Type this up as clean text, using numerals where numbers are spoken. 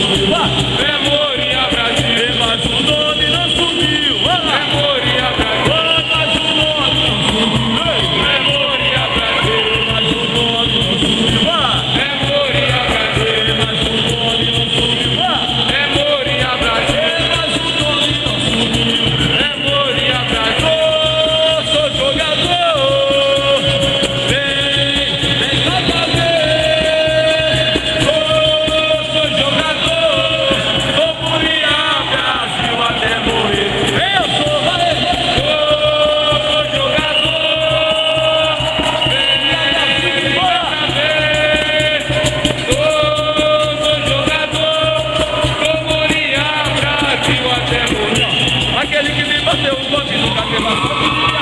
sumiu. Memória Brasil, mas o nome não sumiu. Memória Brasil, mas o nome não sumiu. Memória Brasil, mas o nome não sumiu. Memória Brasil, mas o nome não sumiu. Memória Brasil, mas o nome não sumiu. Memória Brasil, sou jogador. Vem cá pra ver. Sou jogador. Vou Muriá Brasil até morrer. Eu sou jogador. Vem cá pra ver. Sou jogador. Vou Muriá Brasil até morrer. Aquele que me bateu o golpe nunca teve a sorte.